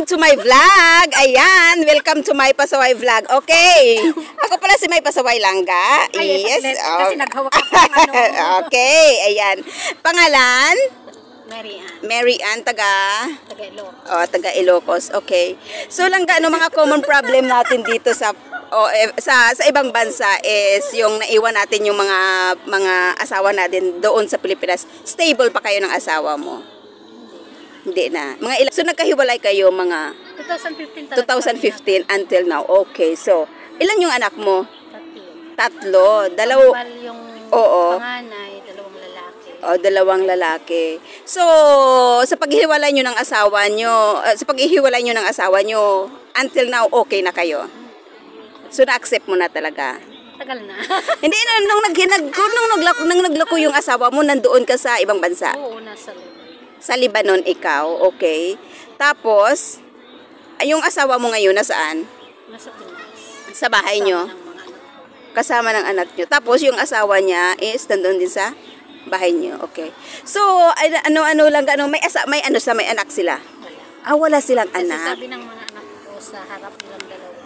to my vlog. Ayan, welcome to my Pasaway vlog. Okay. Ako pala si May Pasaway Langga. Yes. Kasi naghawak ako ng ano. Okay, ayan. Pangalan? Mary Ann, taga Ilocos. Oh, taga Ilocos. Okay. So Langga, ano mga common problem natin dito sa sa ibang bansa is yung naiwan natin yung mga asawa natin doon sa Pilipinas. Stable pa kayo ng asawa mo? Hindi na. So nagkahiwalay kayo mga 2015 until now. Okay. So, ilan yung anak mo? Tatlo. Yung Oo. panganay, dalawang lalaki. O, dalawang lalaki. So, sa paghihiwalay nyo ng asawa nyo, until now, okay na kayo? So, na-accept mo na talaga? Tagal na. Hindi na, nung naglako yung asawa mo, nandoon ka sa ibang bansa? Oo, nasa Lebanon. Sa Lebanon ikaw, okay. Tapos, yung asawa mo ngayon, nasaan? Nasa Pinas. Sa bahay nyo? Kasama ng anak nyo. Tapos, yung asawa niya is nandoon din sa bahay nyo. Okay. So, ano lang, may anak sila? Wala. Wala silang Kasi anak? sabi ng mga anak ko sa harap nilang dalawa,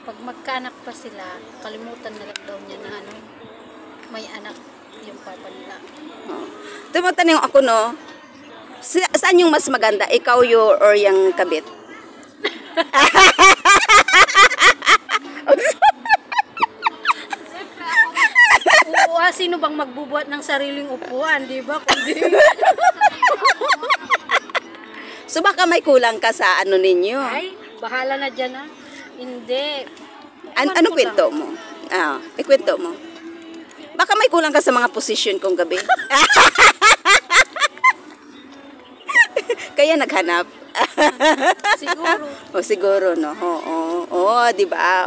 pag magkaanak pa sila, kalimutan na lang daw niya na may anak yung papa nila. Tumatanong ako, no? Saan yung mas maganda? Ikaw or yung kabit? Sino bang magbubuhat ng sariling upuan, di ba? Kundi So baka may kulang ka sa ano ninyo? ay, bahala na dyan Hindi. Anong kwento mo? Ikwento mo. Baka may kulang ka sa mga posisyon kong gabi. Kaya naghanap. Siguro. Siguro, no? Di ba?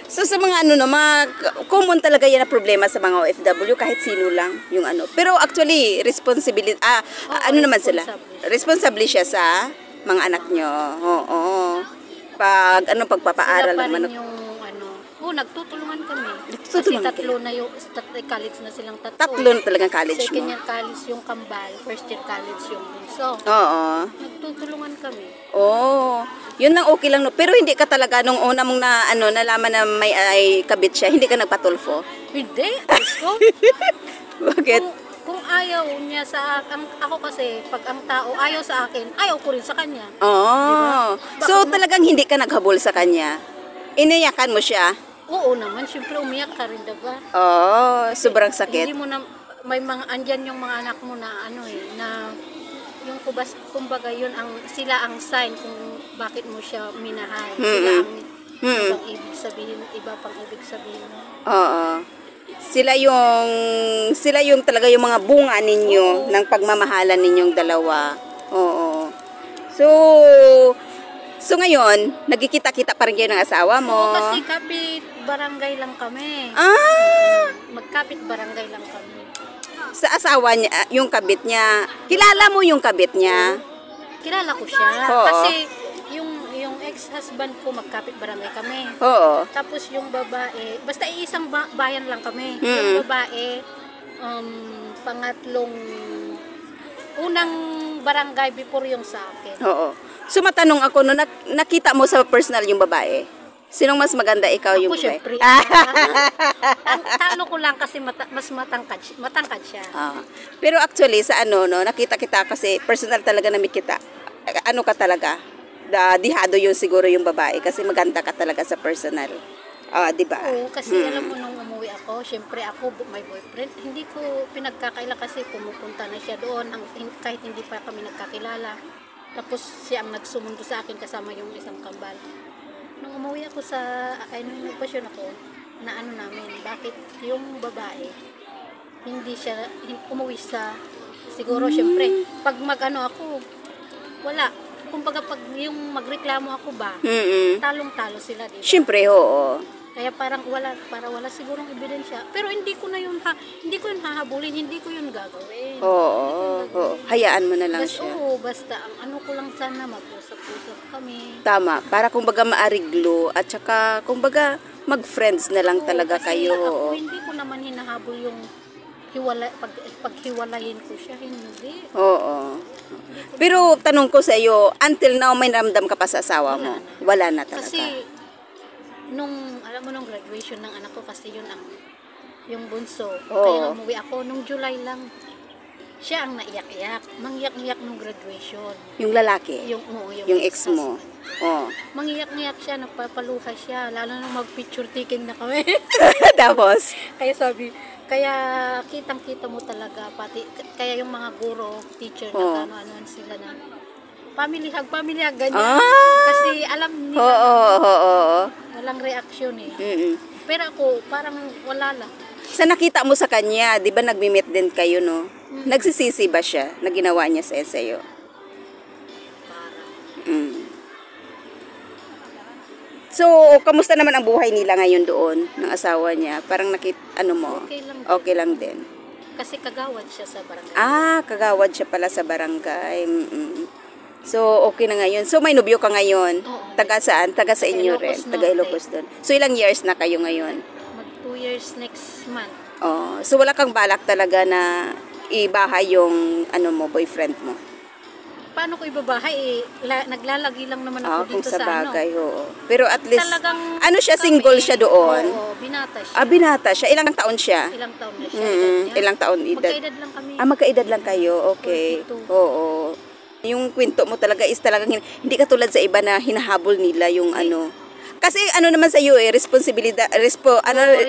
So, sa mga common talaga yan na problema sa mga OFW, kahit sino lang yung Pero actually, responsibility, naman sila? Responsable siya sa mga anak nyo. Pagpapaaral naman. Nagtutulungan kami. Kasi tatlo na yung college na silang tatlo. Tatlo na talagang college mo. Second year college yung kambal, first year college yung bunso. Oo. Nagtutulungan kami. Yun lang okay lang, no. Pero hindi ka talaga nung una mong nalaman na may kabit siya, hindi ka nagpatulfo? Hindi. Bakit? Kung ayaw niya ako kasi, pag ang tao ayaw sa akin, ayaw ko rin sa kanya. Diba? So talagang hindi ka naghabol sa kanya? Iniyakan mo siya? Oo naman, siyempre umiyak ka rin, diba? Sobrang sakit. Hindi mo na, may mga, andyan yung mga anak mo na na yung kumbaga yun sila ang sign kung bakit mo siya minahal. Sila ang iba pang ibig sabihin. Oo. Sila yung talaga yung mga bunga ninyo ng pagmamahalan ninyong dalawa. Oo. So ngayon, nagkikita-kita pa rin kayo ng asawa mo? Kasi kapit barangay lang kami. Magkapit barangay lang kami. Sa asawa niya, yung kabit niya, kilala mo yung kabit niya? Kilala ko siya. Oo. Kasi yung ex-husband ko, magkapit barangay kami. Oo. Tapos yung babae, basta isang bayan lang kami. Yung babae, unang barangay before yung sa akin. Oo. So matanong ako, nakita mo sa personal yung babae? Sinong mas maganda, ikaw yung babae? Syempre. Talo ko lang kasi mas matangkad siya. Pero actually, sa nakita kita kasi personal talaga na kita. Ka talaga? Dihado yung siguro yung babae kasi maganda ka talaga sa personal. Di ba? Oo, kasi alam mo nung umuwi ako, syempre ako, my boyfriend, hindi ko pinagkakaila kasi pumupunta na siya doon kahit hindi pa kami nagkakilala. Tapos siya ang nagsumundo sa akin kasama yung isang kambal. Nung umuwi ako nagpasyon ako, namin, bakit yung babae, hindi siya umuwi siguro syempre, pag ako, wala. Kumbaga pag yung magreklamo ako ba, talong-talo sila, diba? Syempre, oo. Kaya parang wala sigurong ebidensya. Pero hindi ko yun hahabulin, hindi ko yun gagawin. Oo. Hayaan mo na lang siya. Basta ang ko lang sana mag-usap-usap kami. Tama, para kumbaga maariglo at saka kumbaga mag-friends na lang talaga kayo. Hindi ko naman hinahabol yung paghiwalayin ko siya, hindi. Oo. Pero tanong ko sa iyo, until now may ramdam ka pa sa asawa mo? Wala na talaga. Kasi, alam mo, nung graduation ng anak ko, kasi yun yung bunso. Oo. Kaya umuwi ako, nung July lang, siya ang naiyak-iyak. Mangyak-iyak nung graduation. Yung lalaki? Yung ex mo? Oo. Mangyak-iyak siya, nagpapaluha siya. Lalo nung mag-picture taking na kami. Tapos? Kaya kitang-kita mo talaga, pati, kaya yung mga guro, teacher, ano sila na, family hug, ganyan. Kasi alam nila, walang reaksyon eh. Pero ako, parang wala lang. Sa nakita mo sa kanya, di ba nagmi-meet din kayo, no? Nagsisisi ba siya na ginawa niya sa'yo? Parang. So, kamusta naman ang buhay nila ngayon doon, ng asawa niya? Parang okay lang din. Kasi kagawad siya sa barangay. Kagawad siya pala sa barangay. So, okay na ngayon. So, may nobyo ka ngayon? Oo. Taga saan? Taga sa inyo rin? Taga Ilocos doon. So, ilang years na kayo ngayon? Mag 2 years next month. So, wala kang balak talaga na ibahay yung boyfriend mo? Paano ko ibabahay naglalagi lang naman ako Kung dito sa sa bagay, oo. Pero at least, Talagang single siya doon? Oo, binata siya. Binata siya. Ilang taon siya? Ilang taon na siya. Edad niya. Ilang taon edad? Magkaedad lang kami. Magkaedad lang kayo. Okay. 42. Oo. Yung kwento mo talaga is talagang hindi katulad sa iba na hinahabol nila yung Kasi naman sa iyo responsibilidad,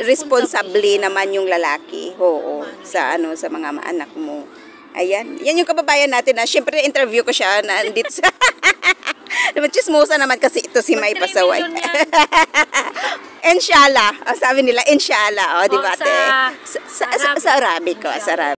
responsable naman yung lalaki. Oo. Sa mga anak mo. Ayan. Yan yung kababayan natin na syempre interview ko siya na andito sa chismosa naman kasi ito si May Pasaway. Inshallah. Sabi nila inshallah, di ba? Sa Arabic ko, sa Arabic.